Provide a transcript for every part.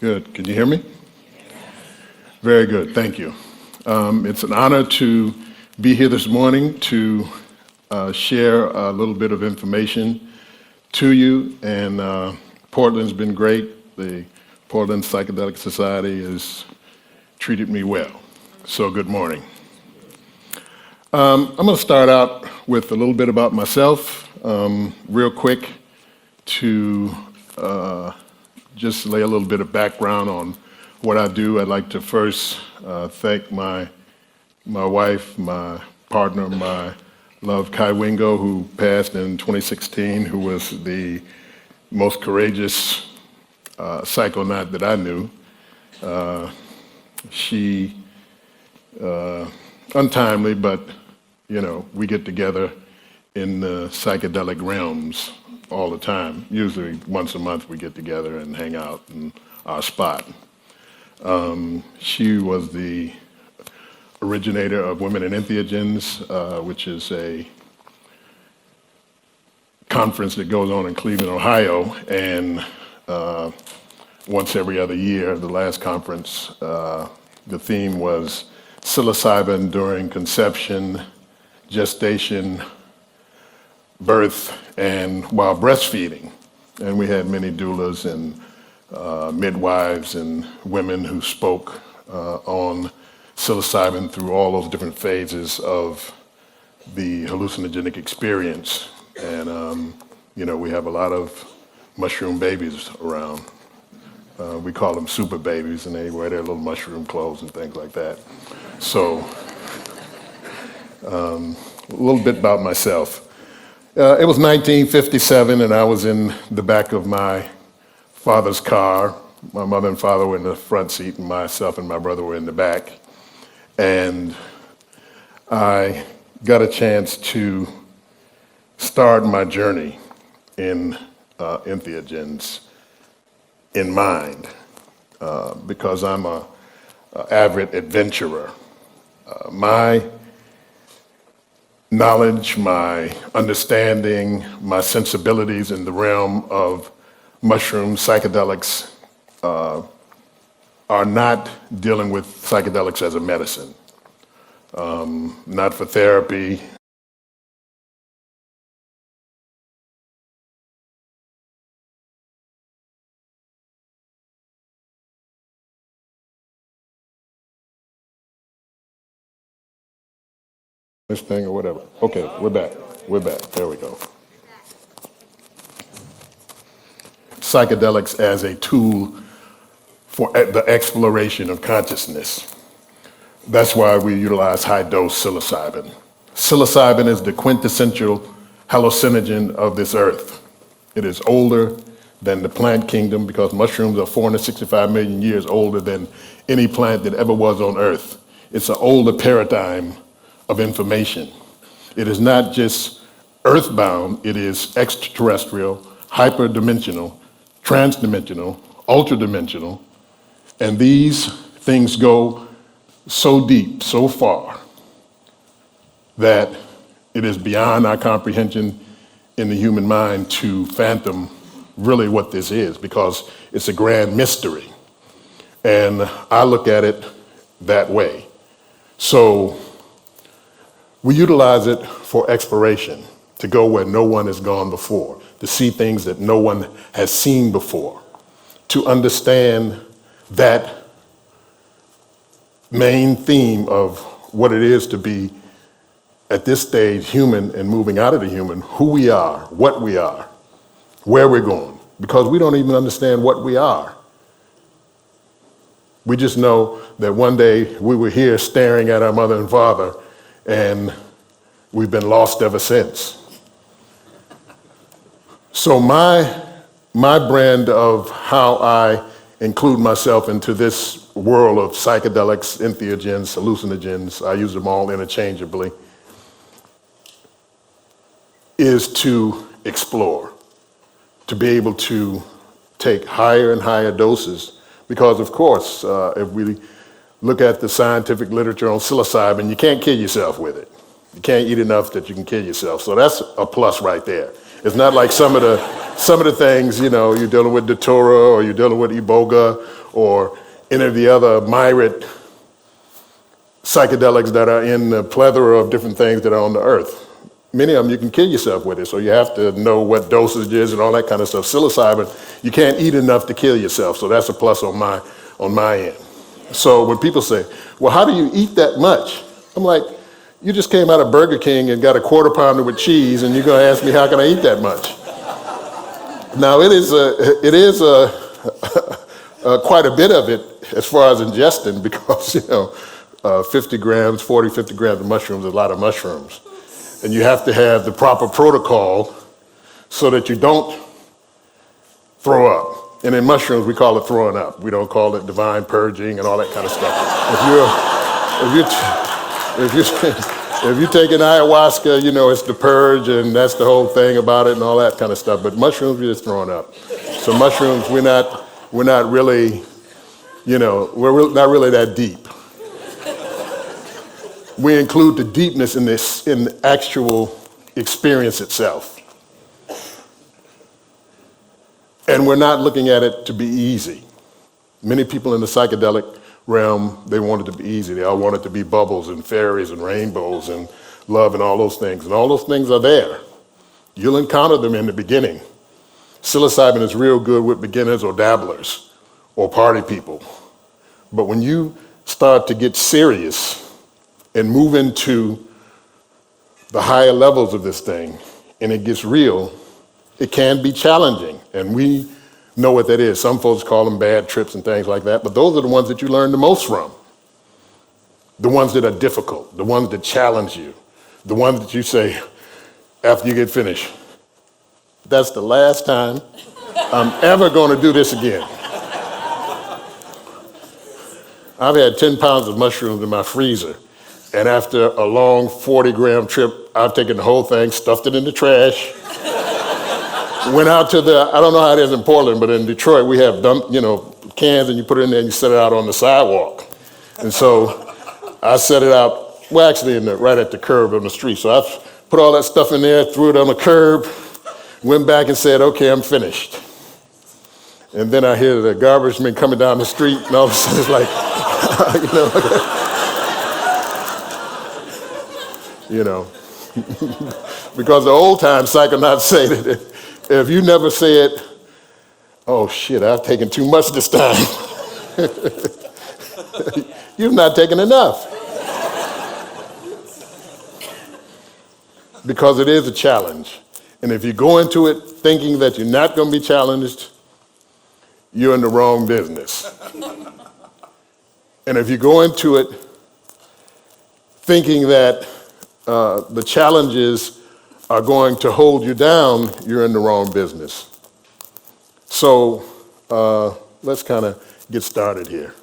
Good. Can you hear me? Very good. Thank you. It's an honor to be here this morning to share a little bit of information to you. And Portland's been great. The Portland Psychedelic Society has treated me well. So good morning. I'm going to start out with a little bit about myself, real quick, to just lay a little bit of background on what I do. I'd like to first thank my wife, my partner, my love, Kai Wingo, who passed in 2016, who was the most courageous psychonaut that I knew. She, untimely, but we get together in the psychedelic realms all the time. Usually once a month we get together and hang out in our spot. She was the originator of Women in Entheogens, which is a conference that goes on in Cleveland, Ohio, and once every other year, the last conference, the theme was psilocybin during conception, gestation, birth, and while breastfeeding. And we had many doulas and midwives and women who spoke on psilocybin through all those different phases of the hallucinogenic experience. And we have a lot of mushroom babies around. We call them super babies, and they wear their little mushroom clothes and things like that. So, a little bit about myself. It was 1957, and I was in the back of my father's car. My mother and father were in the front seat, and myself and my brother were in the back. And I got a chance to start my journey in entheogens in mind, because I'm an avid adventurer. My knowledge, my understanding, my sensibilities in the realm of mushrooms, psychedelics, are not dealing with psychedelics as a medicine, not for therapy. This thing or whatever. Okay, we're back. There we go. Psychedelics as a tool for the exploration of consciousness. That's why we utilize high-dose psilocybin. Psilocybin is the quintessential hallucinogen of this earth. It is older than the plant kingdom because mushrooms are 465 million years older than any plant that ever was on earth. It's an older paradigm of information. It is not just earthbound, it is extraterrestrial, hyperdimensional, transdimensional, ultradimensional, and these things go so deep, so far, that it is beyond our comprehension in the human mind to fathom really what this is, because it's a grand mystery. And I look at it that way. So we utilize it for exploration, to go where no one has gone before, to see things that no one has seen before, to understand that main theme of what it is to be, at this stage, human and moving out of the human, who we are, what we are, where we're going, because we don't even understand what we are. We just know that one day we were here staring at our mother and father, and we've been lost ever since. So my brand of how I include myself into this world of psychedelics, entheogens, hallucinogens, I use them all interchangeably, is to explore, to be able to take higher and higher doses, because of course, if we look at the scientific literature on psilocybin, you can't kill yourself with it. You can't eat enough that you can kill yourself. So that's a plus right there. It's not like some of the some of the things, you're dealing with Datura or you're dealing with Iboga or any of the other myriad psychedelics that are in the plethora of different things that are on the earth. Many of them you can kill yourself with it, so you have to know what dosage is and all that kind of stuff. Psilocybin, you can't eat enough to kill yourself, so that's a plus on my end. So when people say, well, how do you eat that much? I'm like, you just came out of Burger King and got a quarter pounder with cheese, and you're gonna ask me how can I eat that much? Now it is quite a bit of it as far as ingesting, because 50 grams of mushrooms is a lot of mushrooms. And you have to have the proper protocol so that you don't throw up. And in mushrooms, we call it throwing up. We don't call it divine purging and all that kind of stuff. If you're taking ayahuasca, it's the purge, and that's the whole thing about it and all that kind of stuff. But mushrooms, we're just throwing up. So mushrooms, we're not really, we're not really that deep. We include the deepness in the actual experience itself. And we're not looking at it to be easy. Many people in the psychedelic realm, they want it to be easy. They all want it to be bubbles and fairies and rainbows and love and all those things. And all those things are there. You'll encounter them in the beginning. Psilocybin is real good with beginners or dabblers or party people. But when you start to get serious and move into the higher levels of this thing, and it gets real, it can be challenging. And we know what that is. Some folks call them bad trips and things like that, but those are the ones that you learn the most from. The ones that are difficult, the ones that challenge you, the ones that you say, after you get finished, that's the last time I'm ever gonna do this again. I've had 10 pounds of mushrooms in my freezer. And after a long 40-gram trip, I've taken the whole thing, stuffed it in the trash, went out to I don't know how it is in Portland, but in Detroit, we have cans, and you put it in there and you set it out on the sidewalk. And so I set it out, well, actually right at the curb on the street. So I put all that stuff in there, threw it on the curb, went back and said, okay, I'm finished. And then I hear the garbage men coming down the street, and all of a sudden it's like, because the old time psychonauts say that if you never said, oh shit, I've taken too much this time, you've not taken enough. Because it is a challenge. And if you go into it thinking that you're not going to be challenged, you're in the wrong business. And if you go into it thinking that the challenges are going to hold you down, you're in the wrong business. So let's kind of get started here.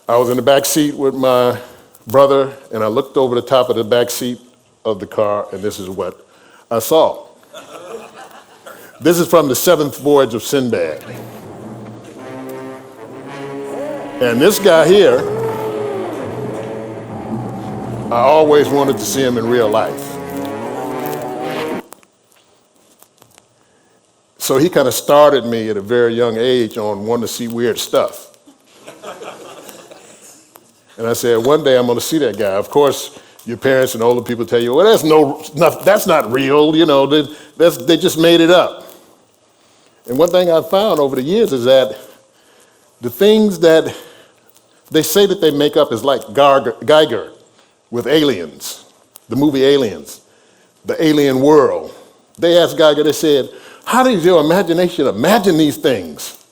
I was in the back seat with my brother, and I looked over the top of the back seat of the car, and this is what I saw. This is from the 7th voyage of Sinbad. And this guy here, I always wanted to see him in real life. So he kind of started me at a very young age on wanting to see weird stuff. And I said, one day I'm going to see that guy. Of course, your parents and older people tell you, well, that's not real, they just made it up. And one thing I've found over the years is that the things that they say that they make up is like Geiger with Aliens, the movie Aliens, the alien world. They asked Geiger, they said, how does your imagination imagine these things?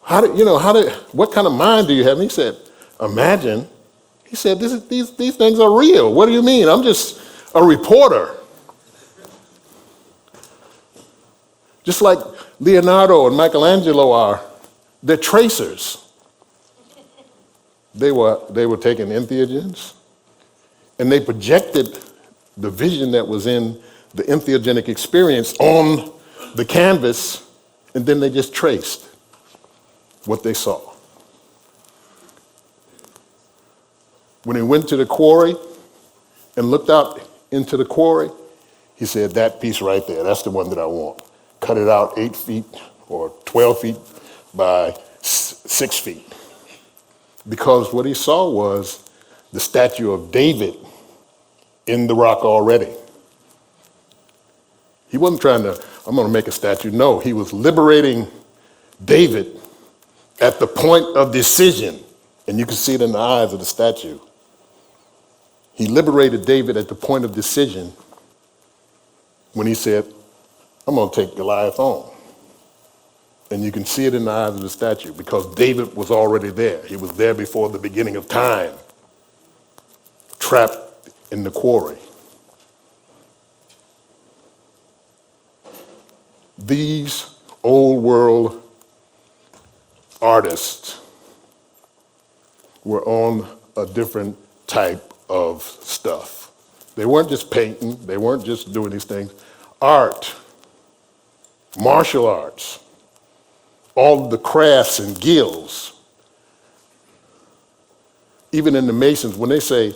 What kind of mind do you have? And he said, imagine? He said, these things are real. What do you mean? I'm just a reporter. Just like Leonardo and Michelangelo are, they're tracers. They were taking entheogens, and they projected the vision that was in the entheogenic experience on the canvas, and then they just traced what they saw. When he went to the quarry and looked out into the quarry, He said, that piece right there, that's the one that I want. Cut it out 8 feet or 12 feet by 6 feet. Because what he saw was the statue of David in the rock already. He wasn't trying to, I'm going to make a statue. No, he was liberating David at the point of decision. And you can see it in the eyes of the statue. He liberated David at the point of decision when he said, I'm going to take Goliath on. And you can see it in the eyes of the statue because David was already there. He was there before the beginning of time, trapped in the quarry. These old world artists were on a different type of stuff. They weren't just painting, they weren't just doing these things. Art, martial arts, all of the crafts and guilds. Even in the Masons, when they say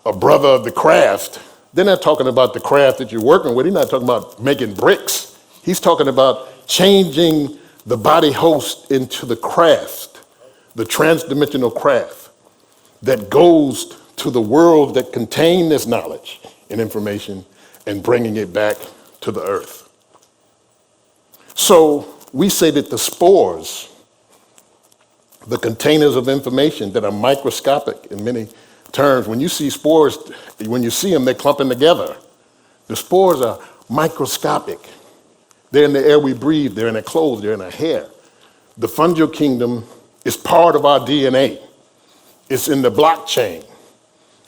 a brother of the craft, they're not talking about the craft that you're working with. He's not talking about making bricks. He's talking about changing the body host into the craft, the transdimensional craft that goes to the world that contain this knowledge and information and bringing it back to the earth. So we say that the spores, the containers of information that are microscopic in many terms, when you see spores, when you see them, they're clumping together. The spores are microscopic. They're in the air we breathe, they're in our clothes, they're in our hair. The fungal kingdom is part of our DNA. It's in the blockchain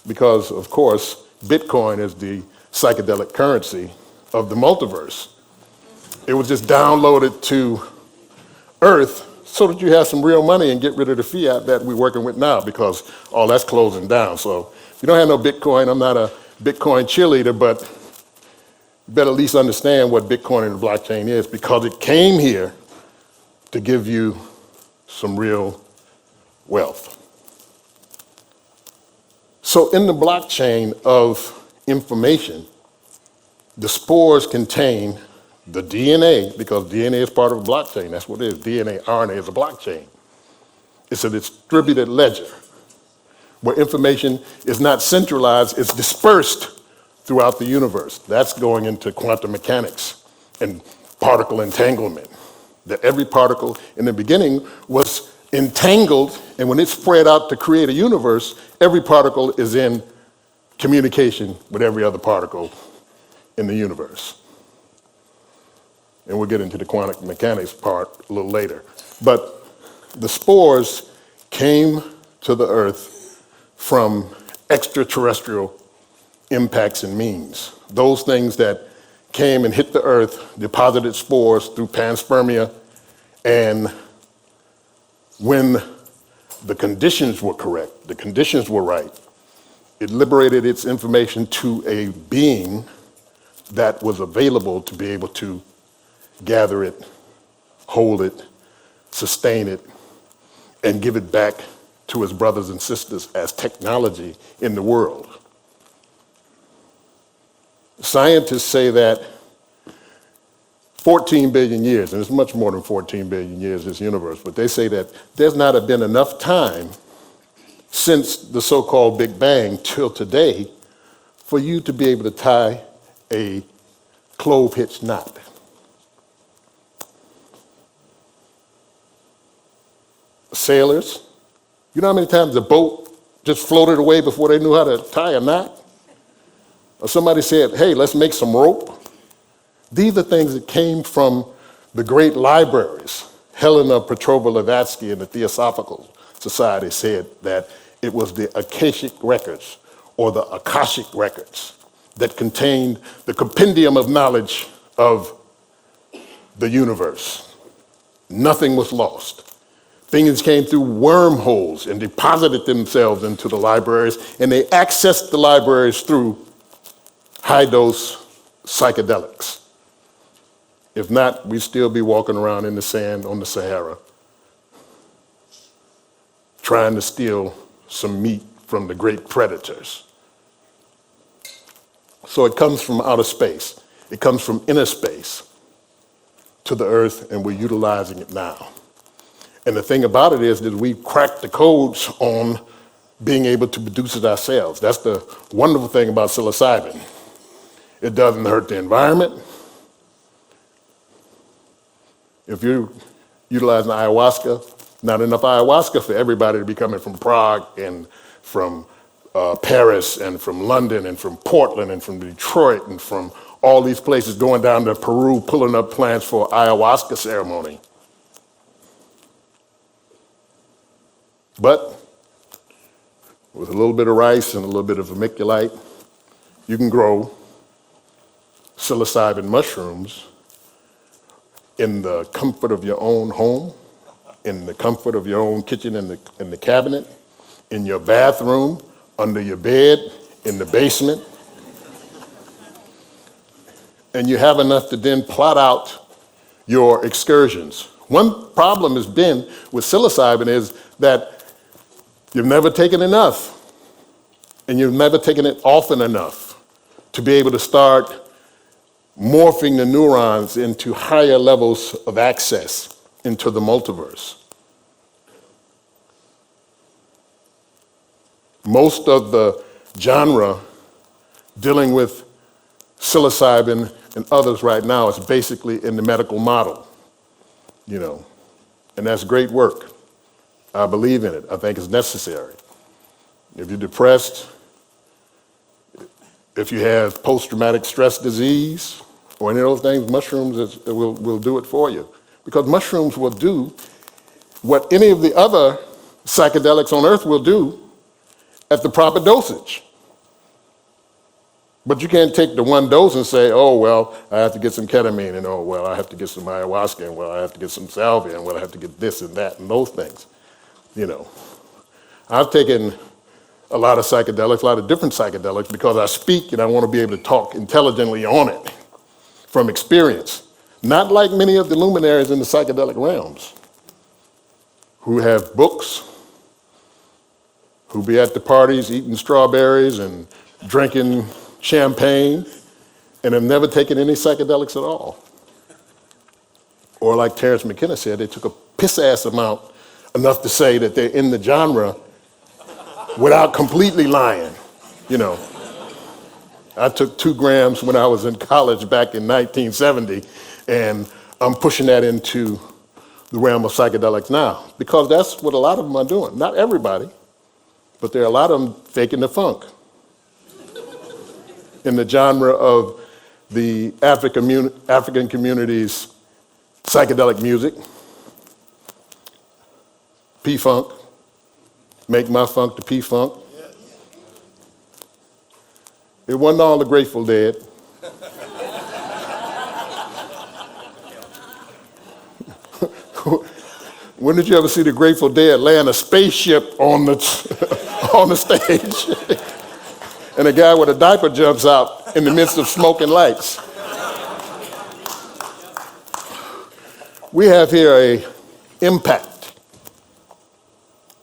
because, of course, Bitcoin is the psychedelic currency of the multiverse. It was just downloaded to Earth so that you have some real money and get rid of the fiat that we're working with now because all that's closing down. So if you don't have no Bitcoin, I'm not a Bitcoin cheerleader, but you better at least understand what Bitcoin and the blockchain is because it came here to give you some real wealth. So in the blockchain of information, the spores contain the DNA, because DNA is part of a blockchain. That's what it is. DNA, RNA is a blockchain. It's a distributed ledger where information is not centralized, it's dispersed throughout the universe. That's going into quantum mechanics and particle entanglement. That every particle in the beginning was entangled, and when it spread out to create a universe, every particle is in communication with every other particle in the universe. And we'll get into the quantum mechanics part a little later. But the spores came to the Earth from extraterrestrial impacts and means. Those things that came and hit the Earth, deposited spores through panspermia, and when the conditions were correct, the conditions were right, it liberated its information to a being that was available to be able to gather it, hold it, sustain it, and give it back to his brothers and sisters as technology in the world. Scientists say that 14 billion years, and it's much more than 14 billion years, this universe, but they say that there's not been enough time since the so-called Big Bang till today for you to be able to tie a clove hitch knot. Sailors, you know how many times a boat just floated away before they knew how to tie a knot? Or somebody said, hey, let's make some rope. These are things that came from the great libraries. Helena Petrovna Blavatsky in the Theosophical Society said that it was the Akashic records or the Akashic records that contained the compendium of knowledge of the universe. Nothing was lost. Things came through wormholes and deposited themselves into the libraries, and they accessed the libraries through high-dose psychedelics. If not, we'd still be walking around in the sand on the Sahara, trying to steal some meat from the great predators. So it comes from outer space. It comes from inner space to the earth, and we're utilizing it now. And the thing about it is that we've cracked the codes on being able to produce it ourselves. That's the wonderful thing about psilocybin. It doesn't hurt the environment. If you're utilizing ayahuasca, not enough ayahuasca for everybody to be coming from Prague and from Paris and from London and from Portland and from Detroit and from all these places going down to Peru pulling up plants for ayahuasca ceremony. But with a little bit of rice and a little bit of vermiculite, you can grow psilocybin mushrooms in the comfort of your own home, in the comfort of your own kitchen in the cabinet, in your bathroom, under your bed, in the basement. And you have enough to then plot out your excursions. One problem has been with psilocybin is that you've never taken enough, and you've never taken it often enough to be able to start morphing the neurons into higher levels of access into the multiverse. Most of the genre dealing with psilocybin and others right now is basically in the medical model, and that's great work. I believe in it. I think it's necessary. If you're depressed, if you have post-traumatic stress disease, or any of those things, mushrooms will do it for you. Because mushrooms will do what any of the other psychedelics on earth will do at the proper dosage. But you can't take the one dose and say, oh, well, I have to get some ketamine, and oh, well, I have to get some ayahuasca, and well, I have to get some salvia, and well, I have to get this and that and those things. I've taken a lot of psychedelics, a lot of different psychedelics, because I speak and I want to be able to talk intelligently on it from experience. Not like many of the luminaries in the psychedelic realms who have books, who be at the parties eating strawberries and drinking champagne, and have never taken any psychedelics at all. Or like Terence McKenna said, they took a piss-ass amount, enough to say that they're in the genre without completely lying. I took 2 grams when I was in college back in 1970, and I'm pushing that into the realm of psychedelics now, because that's what a lot of them are doing. Not everybody, but there are a lot of them faking the funk in the genre of the African community's psychedelic music. P-Funk, make my funk the P-Funk. It wasn't all the Grateful Dead. When did you ever see the Grateful Dead land a spaceship on the stage? And a guy with a diaper jumps out in the midst of smoke and lights. We have here a impact.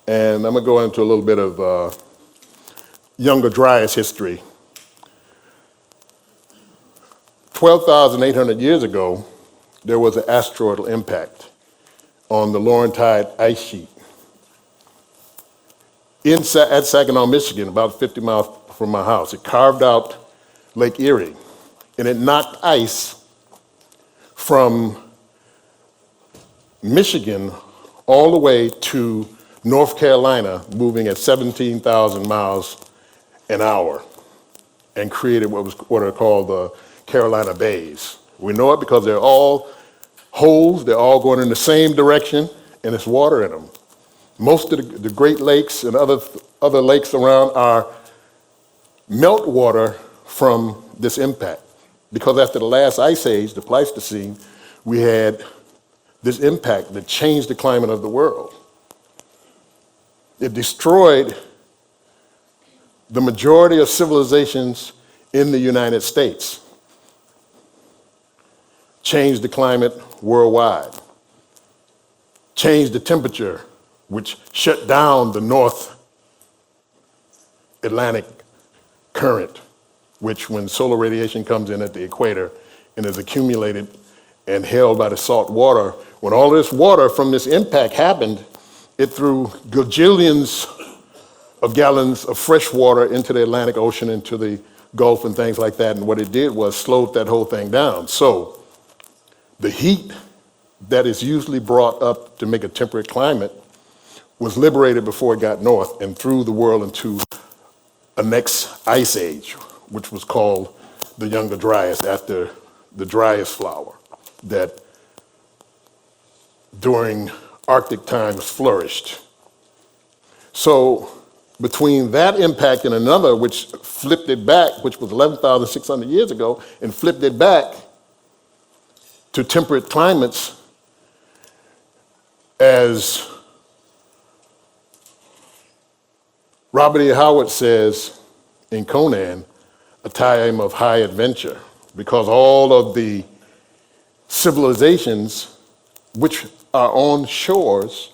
And I'm going to go into a little bit of Younger Dryas history. 12,800 years ago, there was an asteroidal impact on the Laurentide ice sheet. At Saginaw, Michigan, about 50 miles from my house, it carved out Lake Erie, and it knocked ice from Michigan all the way to North Carolina, moving at 17,000 miles an hour, and created what are called the Carolina Bays. We know it because they're all holes, they're all going in the same direction, and there's water in them. Most of the Great Lakes and other lakes around are meltwater from this impact. Because after the last ice age, the Pleistocene, we had this impact that changed the climate of the world. It destroyed the majority of civilizations in the United States, changed the climate worldwide, changed the temperature, which shut down the North Atlantic current, which when solar radiation comes in at the equator and is accumulated and held by the salt water, when all this water from this impact happened, it threw gajillions of gallons of fresh water into the Atlantic Ocean, into the Gulf and things like that. And what it did was slowed that whole thing down. So the heat that is usually brought up to make a temperate climate was liberated before it got north and threw the world into a next ice age, which was called the Younger Dryas, after the Dryas flower that during Arctic times flourished. So between that impact and another, which flipped it back, which was 11,600 years ago, and flipped it back to temperate climates, as Robert E. Howard says in Conan, a time of high adventure, because all of the civilizations which are on shores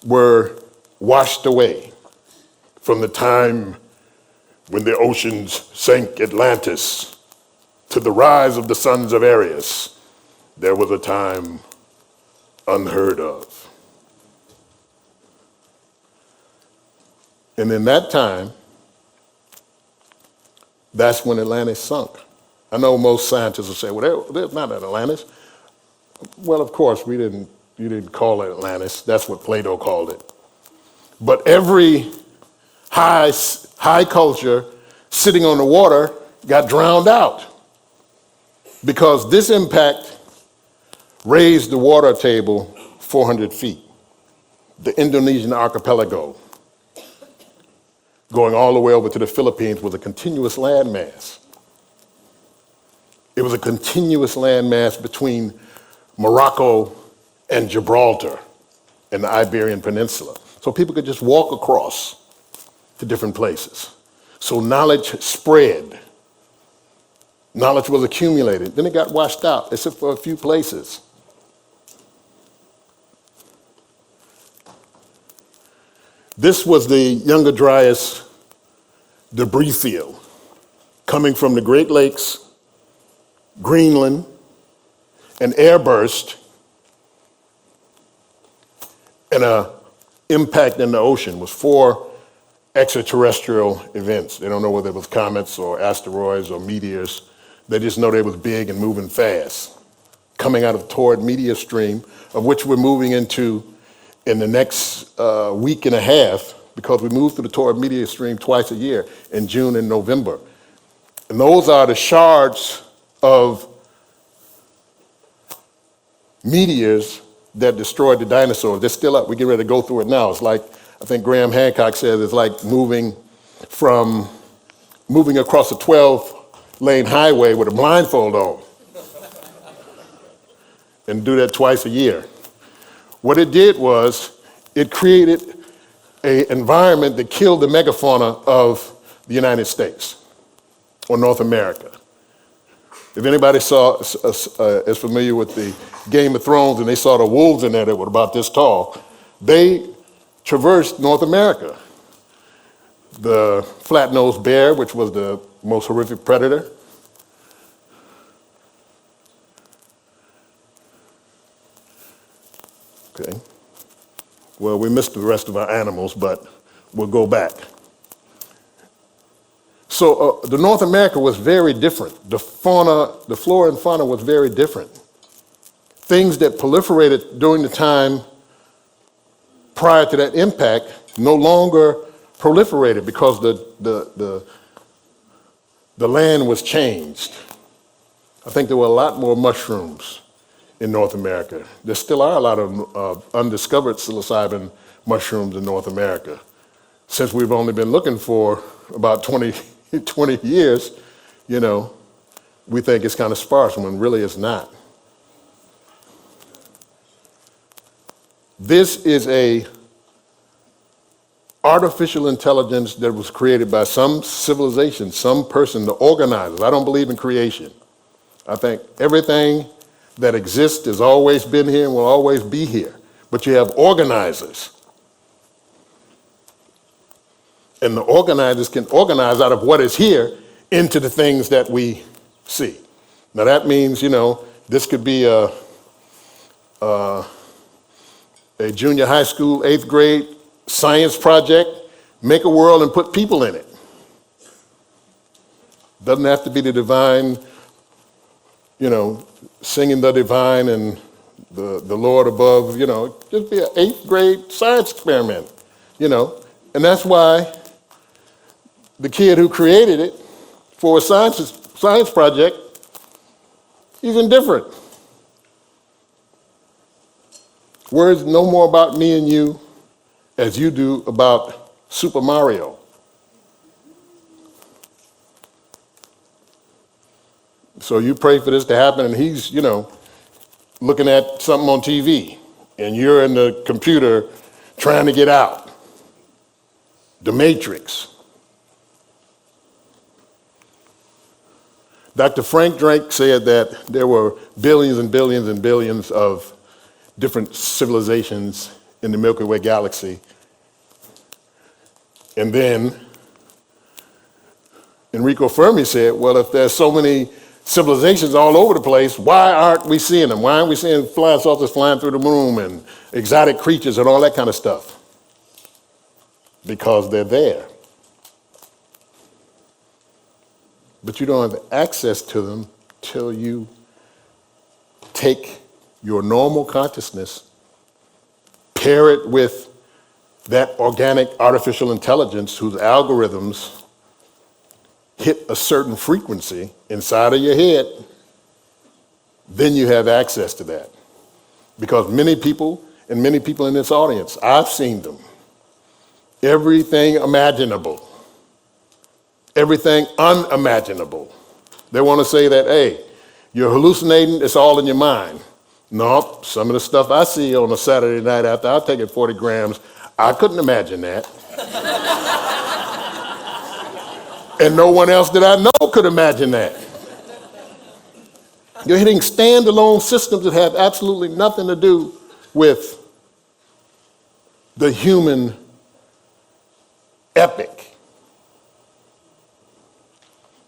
were washed away from the time when the oceans sank Atlantis to the rise of the sons of Aries. There was a time unheard of. And in that time, that's when Atlantis sunk. I know most scientists will say, well, there's not an Atlantis. Well, of course, you didn't call it Atlantis. That's what Plato called it. But every high culture sitting on the water got drowned out because this impact raised the water table 400 feet. The Indonesian archipelago, going all the way over to the Philippines, was a continuous landmass. It was a continuous landmass between Morocco and Gibraltar and the Iberian Peninsula. So people could just walk across to different places. So knowledge spread. Knowledge was accumulated. Then it got washed out, except for a few places. This was the Younger Dryas debris field coming from the Great Lakes, Greenland, an airburst, and an impact in the ocean. Was 4 extraterrestrial events. They don't know whether it was comets or asteroids or meteors. They just know they was big and moving fast, coming out of toward meteor stream, of which we're moving into in the next week and a half, because we move through the Toward meteor stream twice a year, in June and November. And those are the shards of meteors that destroyed the dinosaurs. They're still up. We get ready to go through it now. It's like, I think Graham Hancock says, it's like moving across a 12-lane highway with a blindfold on. And do that twice a year. What it did was, it created an environment that killed the megafauna of the United States, or North America. If anybody is familiar with the Game of Thrones and they saw the wolves in there that were about this tall, they traversed North America. The flat-nosed bear, which was the most horrific predator. Okay. Well, we missed the rest of our animals, but we'll go back. So the North America was very different. The flora and fauna was very different. Things that proliferated during the time prior to that impact no longer proliferated because the land was changed. I think there were a lot more mushrooms in North America. There still are a lot of undiscovered psilocybin mushrooms in North America. Since we've only been looking for about 20 years, we think it's kind of sparse when really it's not. This is a artificial intelligence that was created by some civilization, some person, the organizers. I don't believe in creation. I think everything that exists has always been here and will always be here. But you have organizers. And the organizers can organize out of what is here into the things that we see. Now that means, this could be a junior high school, 8th grade science project, make a world and put people in it. Doesn't have to be the divine, singing the divine and the Lord above, just be an 8th grade science experiment, And that's why the kid who created it for a science project, he's indifferent. Words know more about me and you as you do about Super Mario. So you pray for this to happen, and he's, looking at something on TV, and you're in the computer trying to get out. The Matrix. Dr. Frank Drake said that there were billions and billions and billions of different civilizations in the Milky Way galaxy. And then Enrico Fermi said, well, if there's so many civilizations all over the place, why aren't we seeing them? Why aren't we seeing flying saucers flying through the room and exotic creatures and all that kind of stuff? Because they're there. But you don't have access to them till you take your normal consciousness, pair it with that organic artificial intelligence whose algorithms hit a certain frequency inside of your head, then you have access to that. Because many people in this audience, I've seen them. Everything imaginable. Everything unimaginable. They want to say that, hey, you're hallucinating, it's all in your mind. No, some of the stuff I see on a Saturday night after I've taken 40 grams, I couldn't imagine that. And no one else that I know could imagine that. You're hitting standalone systems that have absolutely nothing to do with the human epic.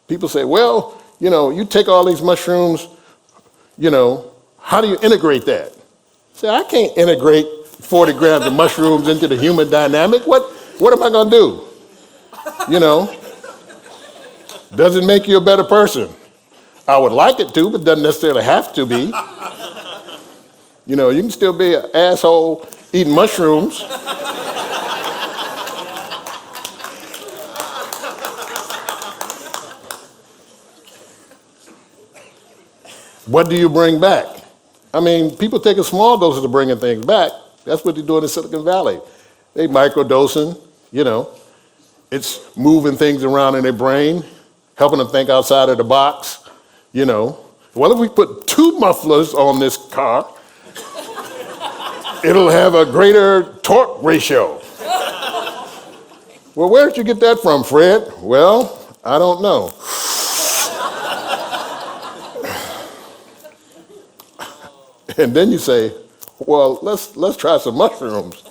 People say, well, you take all these mushrooms, how do you integrate that? I say, I can't integrate 40 grams of mushrooms into the human dynamic. What am I going to do? Does it make you a better person? I would like it to, but doesn't necessarily have to be. You can still be an asshole eating mushrooms. What do you bring back? People take a small doses of bringing things back. That's what they're doing in Silicon Valley. They microdosing, It's moving things around in their brain, helping them think outside of the box, Well, if we put 2 mufflers on this car, it'll have a greater torque ratio. Well, where did you get that from, Fred? Well, I don't know. And then you say, well, let's try some mushrooms,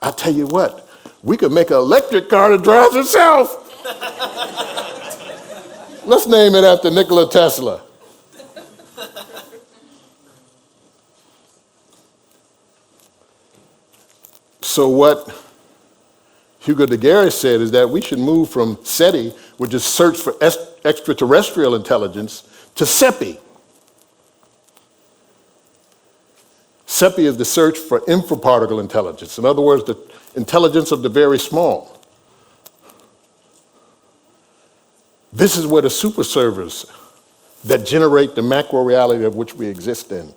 I tell you what, we could make an electric car that drives itself. Let's name it after Nikola Tesla. So what Hugo de Garay said is that we should move from SETI, which is search for extraterrestrial intelligence, to SEPI. SEPI is the search for infraparticle intelligence. In other words, the intelligence of the very small. This is where the super servers that generate the macro reality of which we exist in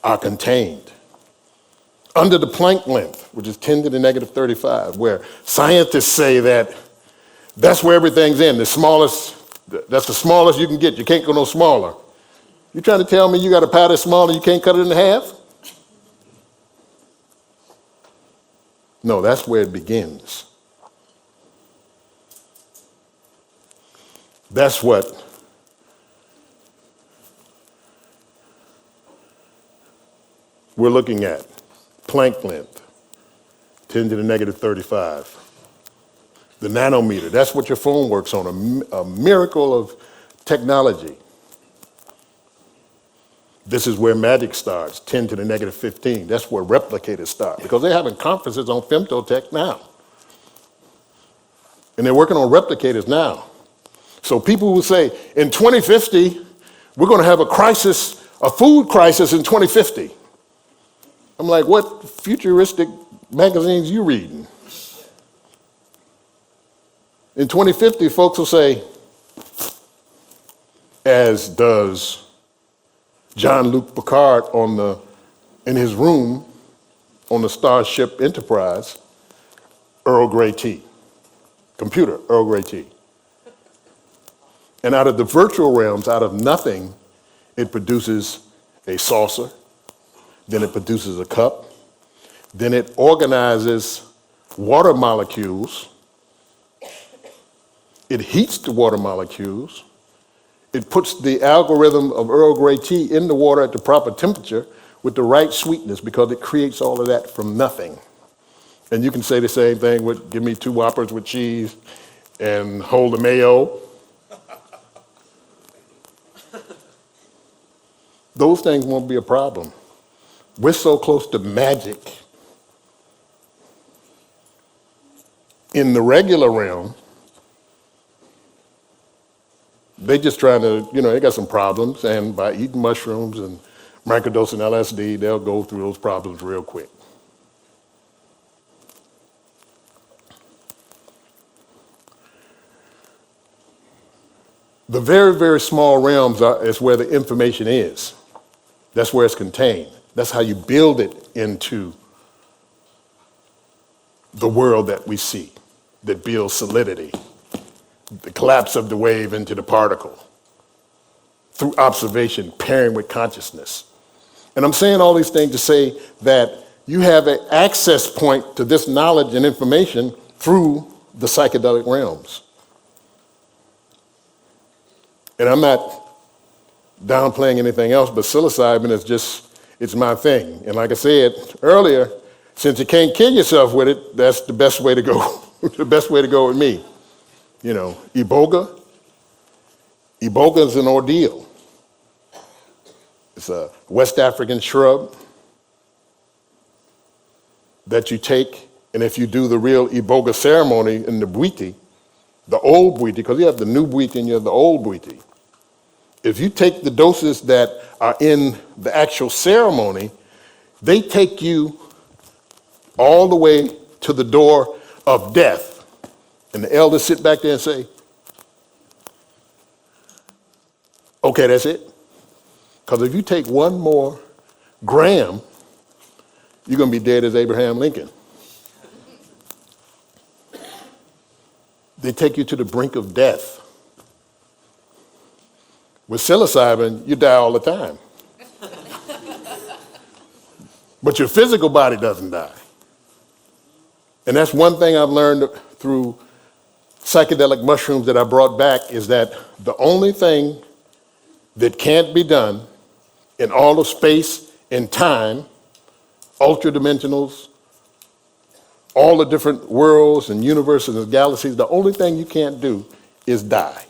are contained. Under the Planck length, which is 10 to the negative 35, where scientists say that that's where everything's in, that's the smallest you can get. You can't go no smaller. You trying to tell me you got a pie that's small and you can't cut it in half? No, that's where it begins. That's what we're looking at. Planck length, 10 to the negative 35. The nanometer, that's what your phone works on, a miracle of technology. This is where magic starts, 10 to the negative 15. That's where replicators start, because they're having conferences on femtotech now. And they're working on replicators now. So people will say, in 2050, we're going to have a crisis, a food crisis in 2050. I'm like, what futuristic magazines you reading? In 2050, folks will say, as does Jean-Luc Picard in his room on the Starship Enterprise, Earl Grey tea. Computer, Earl Grey tea. And out of the virtual realms, out of nothing, it produces a saucer, then it produces a cup, then it organizes water molecules, it heats the water molecules, it puts the algorithm of Earl Grey tea in the water at the proper temperature with the right sweetness, because it creates all of that from nothing. And you can say the same thing with, give me 2 Whoppers with cheese and hold the mayo. Those things won't be a problem. We're so close to magic in the regular realm. They just trying to, they got some problems, and by eating mushrooms and microdosing LSD, they'll go through those problems real quick. The very, very small realms is where the information is. That's where it's contained. That's how you build it into the world that we see, that builds solidity. The collapse of the wave into the particle through observation, pairing with consciousness. And I'm saying all these things to say that you have an access point to this knowledge and information through the psychedelic realms. And I'm not downplaying anything else, but psilocybin is just, it's my thing. And like I said earlier, since you can't kill yourself with it, that's the best way to go. The best way to go with me. Iboga is an ordeal. It's a West African shrub that you take, and if you do the real Iboga ceremony in the Bwiti, the old Bwiti, because you have the new Bwiti and you have the old Bwiti. If you take the doses that are in the actual ceremony, they take you all the way to the door of death. And the elders sit back there and say, okay, that's it. Because if you take one more gram, you're going to be dead as Abraham Lincoln. They take you to the brink of death. With psilocybin, you die all the time. But your physical body doesn't die. And that's one thing I've learned through psychedelic mushrooms that I brought back, is that the only thing that can't be done in all of space and time, ultra-dimensionals, all the different worlds and universes and galaxies, the only thing you can't do is die.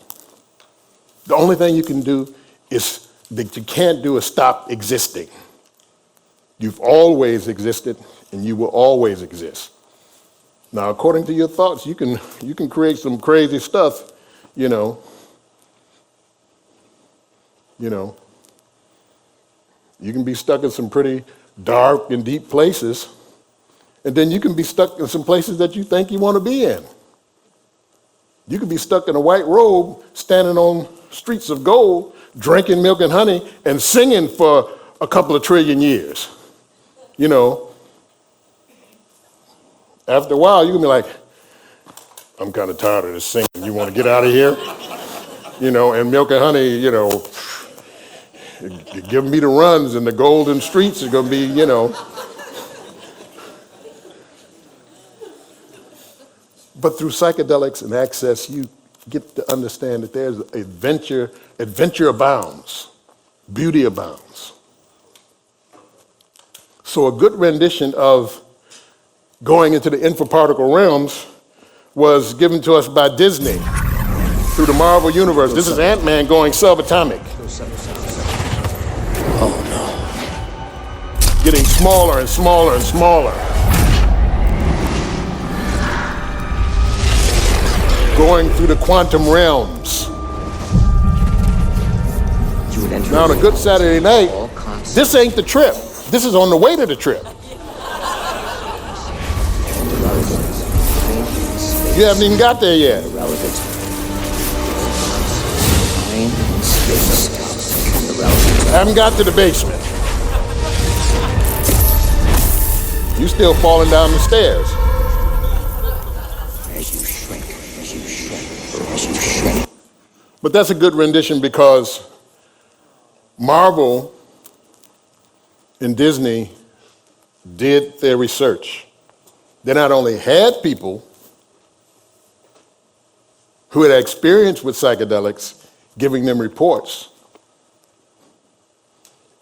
The only thing you can do is, that you can't do is stop existing. You've always existed and you will always exist. Now, according to your thoughts, you can create some crazy stuff, you can be stuck in some pretty dark and deep places, and then you can be stuck in some places that you think you want to be in. You could be stuck in a white robe, standing on streets of gold, drinking milk and honey, and singing for a couple of trillion years. After a while, you can be like, I'm kind of tired of this singing. You want to get out of here? And milk and honey, you're giving me the runs, and the golden streets are going to be, But through psychedelics and access, you get to understand that there's adventure abounds, beauty abounds. So a good rendition of going into the infraparticle realms was given to us by Disney through the Marvel Universe. This is Ant-Man going subatomic. Oh no. Getting smaller and smaller and smaller. Going through the quantum realms. Now on a good Saturday night, this ain't the trip. This is on the way to the trip. You haven't even got there yet. I haven't got to the basement. You still falling down the stairs. But that's a good rendition because Marvel and Disney did their research. They not only had people who had experience with psychedelics giving them reports,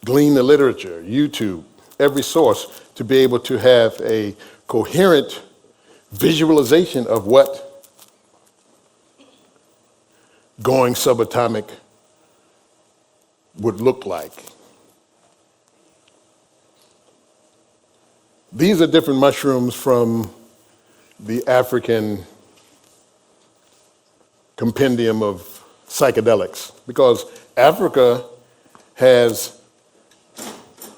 glean the literature, YouTube, every source to be able to have a coherent visualization of what going subatomic would look like. These are different mushrooms from the African compendium of psychedelics, because Africa has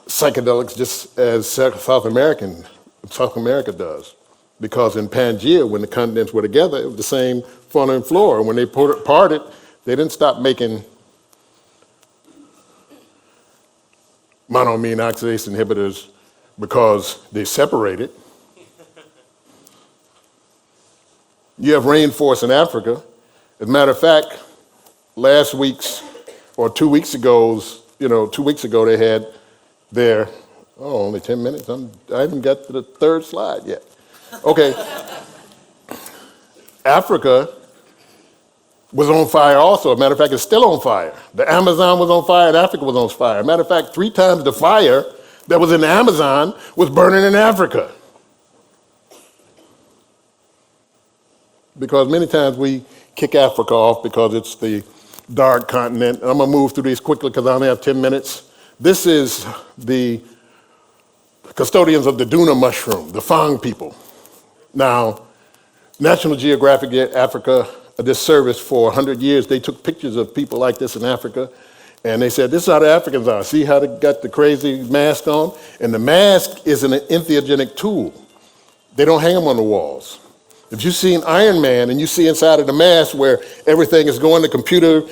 psychedelics just as South America does. Because in Pangea, when the continents were together, it was the same fauna and flora. When they parted, they didn't stop making monoamine oxidase inhibitors because they separated. You have rainforests in Africa. As a matter of fact, last week's or 2 weeks ago, 2 weeks ago they had their, only 10 minutes. I haven't got to the third slide yet. Okay. Africa was on fire also. As a matter of fact, it's still on fire. The Amazon was on fire and Africa was on fire. As a matter of fact, 3 times the fire that was in the Amazon was burning in Africa. Because many times we kick Africa off because it's the dark continent. And I'm gonna move through these quickly because I only have 10 minutes. This is the custodians of the Duna mushroom, the Fang people. Now, National Geographic did Africa this service for 100 years. They took pictures of people like this in Africa, and they said, this is how the Africans are. See how they got the crazy mask on? And the mask is an entheogenic tool. They don't hang them on the walls. If you see an Iron Man and you see inside of the mask where everything is going to computer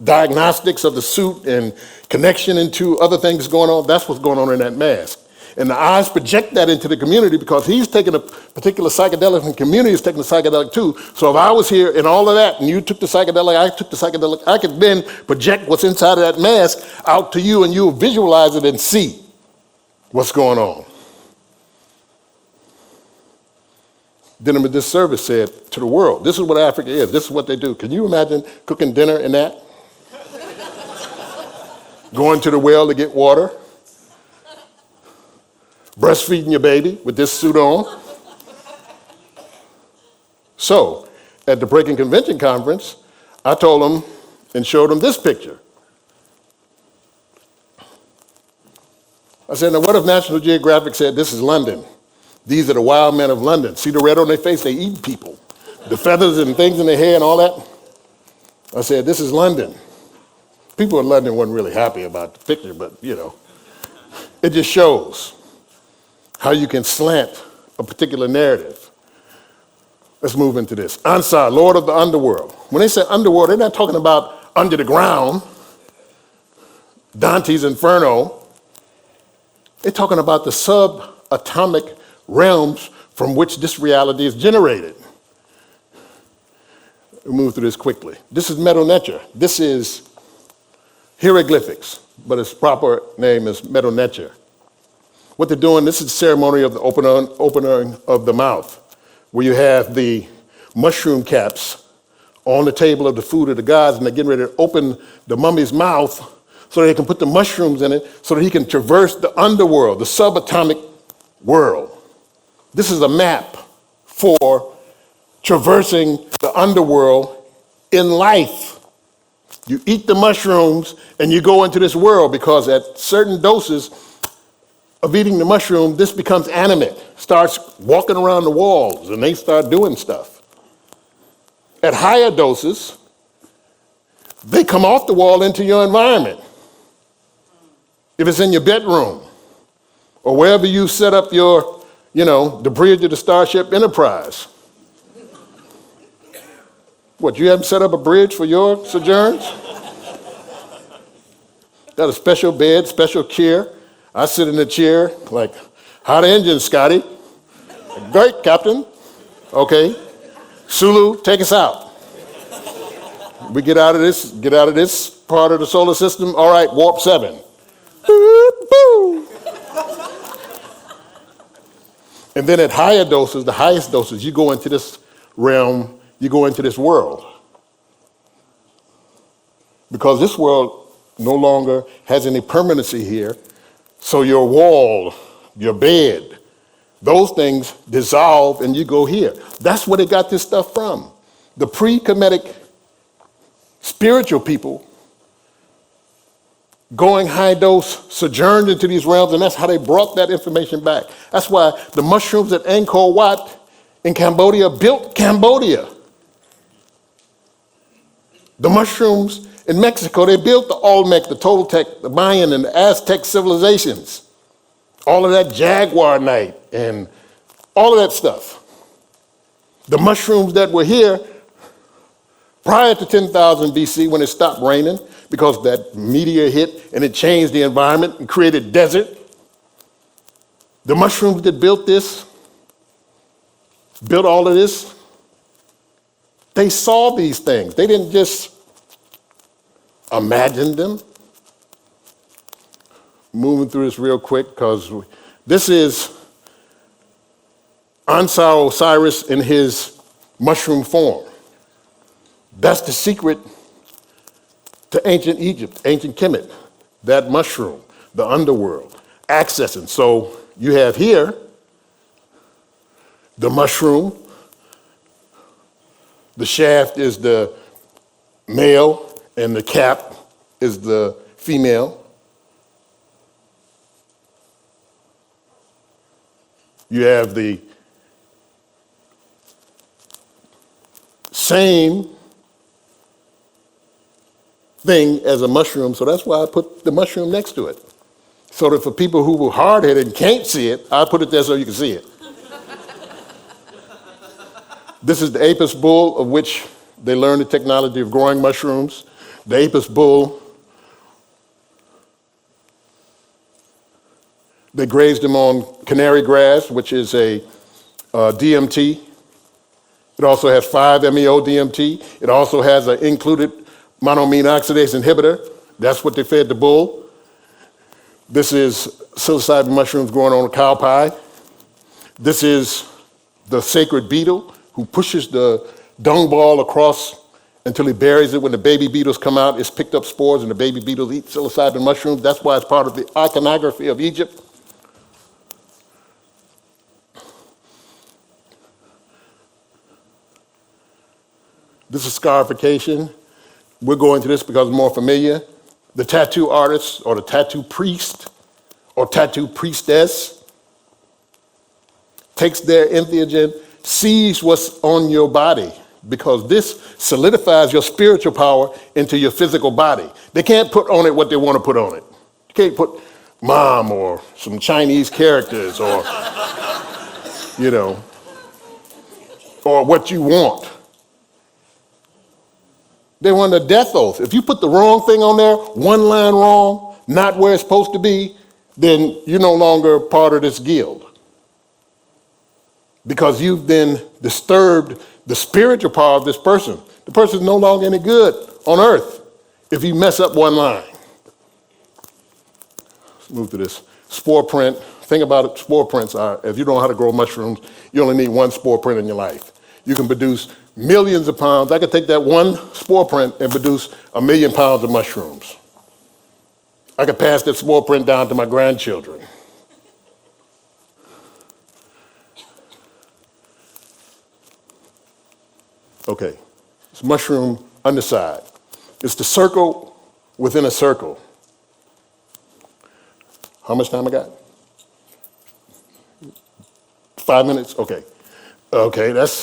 diagnostics of the suit and connection into other things going on, that's what's going on in that mask. And the eyes project that into the community because he's taking a particular psychedelic and the community is taking the psychedelic too. So if I was here and all of that and you took the psychedelic, I took the psychedelic, I could then project what's inside of that mask out to you and you'll visualize it and see what's going on. Then this service said to the world, this is what Africa is, this is what they do. Can you imagine cooking dinner in that? Going to the well to get water? Breastfeeding your baby with this suit on? So, at the Breaking Convention Conference, I told them and showed them this picture. I said, now what if National Geographic said, this is London? These are the wild men of London. See the red on their face? They eat people. The feathers and things in their hair and all that. I said, this is London. People in London weren't really happy about the picture, but it just shows how you can slant a particular narrative. Let's move into this. Ansar, Lord of the Underworld. When they say underworld, they're not talking about under the ground, Dante's Inferno. They're talking about the subatomic realms from which this reality is generated. We'll move through this quickly. This is Metonetria. This is hieroglyphics, but its proper name is Metonetria. What they're doing, this is the ceremony of the opening of the mouth, where you have the mushroom caps on the table of the food of the gods, and they're getting ready to open the mummy's mouth so they can put the mushrooms in it so that he can traverse the underworld, the subatomic world. This is a map for traversing the underworld in life. You eat the mushrooms and you go into this world, because at certain doses of eating the mushroom, this becomes animate, starts walking around the walls, and they start doing stuff. At higher doses, they come off the wall into your environment. If it's in your bedroom or wherever you set up your, the bridge of the Starship Enterprise. What, you haven't set up a bridge for your sojourns? Got a special bed, special chair. I sit in the chair like, how the engine, Scotty? Great, Captain. Okay. Sulu, take us out. We get out of this part of the solar system. All right, warp 7. Boop, boop. And then at higher doses, the highest doses, you go into this realm, you go into this world. Because this world no longer has any permanency here, so your wall, your bed, those things dissolve and you go here. That's where they got this stuff from. The pre-Kemetic spiritual people going high dose sojourned into these realms, and that's how they brought that information back. That's why the mushrooms at Angkor Wat in Cambodia built Cambodia. The mushrooms in Mexico, they built the Olmec, the Toltec, the Mayan, and the Aztec civilizations. All of that jaguar night and all of that stuff. The mushrooms that were here prior to 10,000 BC, when it stopped raining because that meteor hit and it changed the environment and created desert. The mushrooms that built all of this, they saw these things. They didn't just imagine them. Moving through this real quick, because this is Ansar Osiris in his mushroom form. That's the secret to ancient Egypt, ancient Kemet, that mushroom, the underworld, accessing. So you have here the mushroom, the shaft is the male, and the cap is the female. You have the same thing as a mushroom, so that's why I put the mushroom next to it. So that for people who were hard-headed and can't see it, I put it there so you can see it. This is the Apis bull, of which they learned the technology of growing mushrooms. The Apis bull, they grazed him on canary grass, which is a DMT. It also has 5-MeO-DMT. It also has an included monoamine oxidase inhibitor. That's what they fed the bull. This is psilocybin mushrooms growing on a cow pie. This is the sacred beetle who pushes the dung ball across until he buries it. When the baby beetles come out, it's picked up spores, and the baby beetles eat psilocybin mushrooms. That's why it's part of the iconography of Egypt. This is scarification. We're going to this because it's more familiar. The tattoo artist or the tattoo priest or tattoo priestess takes their entheogen, sees what's on your body, because this solidifies your spiritual power into your physical body. They can't put on it what they want to put on it. You can't put mom or some Chinese characters or, or what you want. They want a death oath. If you put the wrong thing on there, one line wrong, not where it's supposed to be, then you're no longer part of this guild. Because you've then disturbed the spiritual power of this person. The person's no longer any good on earth if you mess up one line. Let's move to this. Spore print. Thing about it, spore prints are, if you don't know how to grow mushrooms, you only need one spore print in your life. You can produce millions of pounds. I could take that one spore print and produce 1 million pounds of mushrooms. I could pass that spore print down to my grandchildren. Okay, it's mushroom underside. It's the circle within a circle. How much time I got? 5 minutes? Okay. Okay, that's,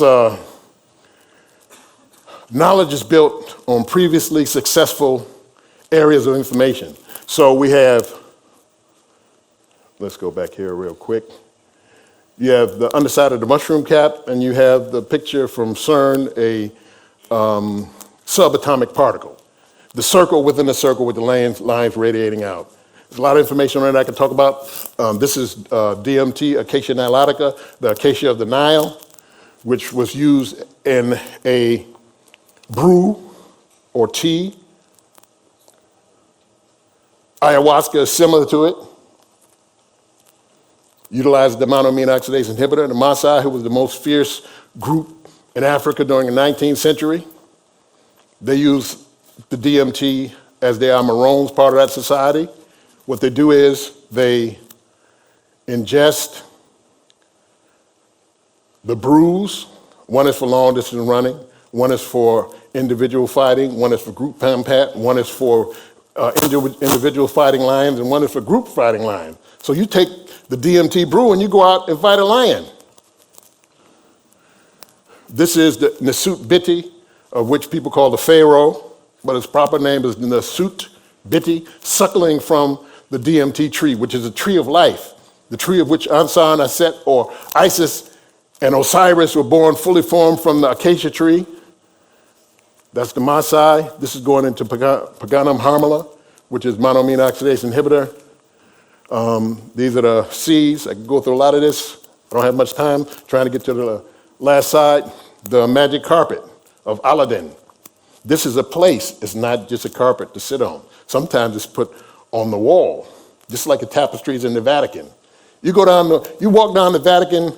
knowledge is built on previously successful areas of information. So we have, let's go back here real quick. You have the underside of the mushroom cap, and you have the picture from CERN, a subatomic particle. The circle within the circle with the lines radiating out. There's a lot of information on it I can talk about. This is DMT, Acacia nilotica, the acacia of the Nile, which was used in a brew or tea. Ayahuasca is similar to it. Utilized the monoamine oxidase inhibitor. The Maasai, who was the most fierce group in Africa during the 19th century, they used the DMT as they are Maroons, part of that society. What they do is they ingest the brews. One is for long distance running, one is for individual fighting, one is for group combat, one is for individual fighting lions, and one is for group fighting lions. So you take the DMT brew and you go out and fight a lion. This is the Nasut Biti, of which people call the Pharaoh, but its proper name is Nasut Biti, suckling from the DMT tree, which is a tree of life, the tree of which Ansan, Aset, or Isis and Osiris were born fully formed from the acacia tree. That's the Maasai. This is going into Paganum harmala, which is monoamine oxidase inhibitor. These are the C's. I can go through a lot of this. I don't have much time. Trying to get to the last side. The magic carpet of Aladdin. This is a place. It's not just a carpet to sit on. Sometimes it's put on the wall, just like the tapestries in the Vatican. You walk down the Vatican,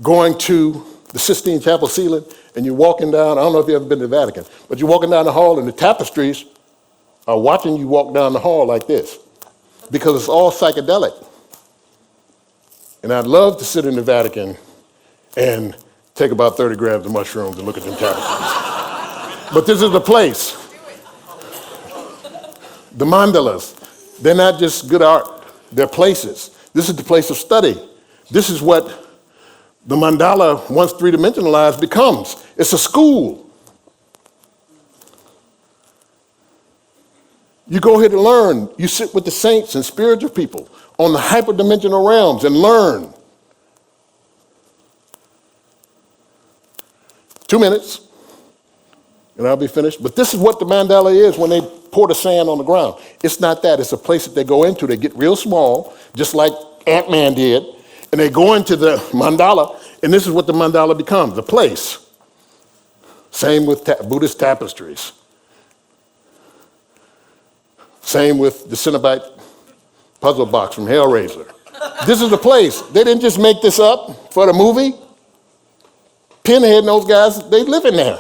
going to the Sistine Chapel ceiling, and you're walking down. I don't know if you've ever been to the Vatican, but you're walking down the hall, and the tapestries are watching you walk down the hall like this, because it's all psychedelic. And I'd love to sit in the Vatican and take about 30 grams of mushrooms and look at them tapestries. But this is the place. The mandalas, they're not just good art, they're places. This is the place of study. This is what the mandala, once three-dimensionalized, becomes. It's a school. You go here to learn. You sit with the saints and spiritual people on the hyperdimensional realms and learn. 2 minutes, and I'll be finished. But this is what the mandala is when they pour the sand on the ground. It's not that. It's a place that they go into. They get real small, just like Ant-Man did, and they go into the mandala, and this is what the mandala becomes, a place. Same with Buddhist tapestries. Same with the Cenobite puzzle box from Hellraiser. This is the place. They didn't just make this up for the movie. Pinhead and those guys, they live in there.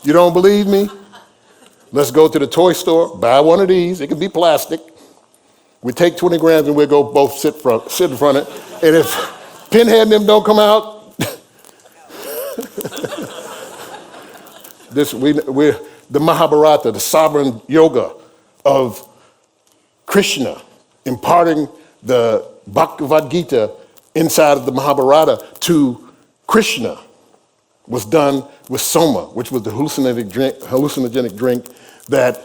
You don't believe me? Let's go to the toy store, buy one of these. It can be plastic. We take 20 grams and we'll go both sit in front of it. And if Pinhead and them don't come out, we're the Mahabharata, the sovereign yoga of Krishna, imparting the Bhagavad Gita inside of the Mahabharata to Krishna, was done with soma, which was the hallucinogenic drink that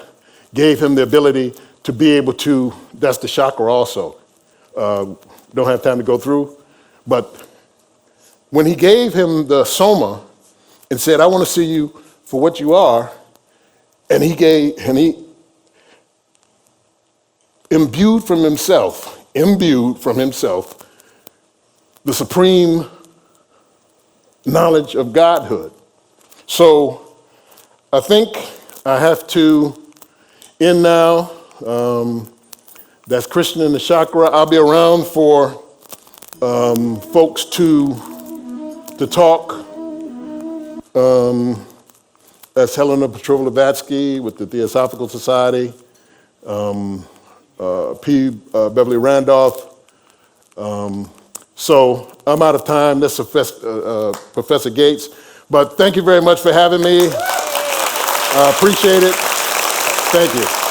gave him the ability to be able to, that's the chakra also. Don't have time to go through, but when he gave him the soma and said, I want to see you for what you are, and he imbued from himself the supreme knowledge of Godhood. So I think I have to end now. That's Krishna and the chakra. I'll be around for folks to talk. That's Helena Petrovna-Blavatsky with the Theosophical Society. Beverly Randolph. So I'm out of time. That's Professor Gates. But thank you very much for having me. I appreciate it. Thank you.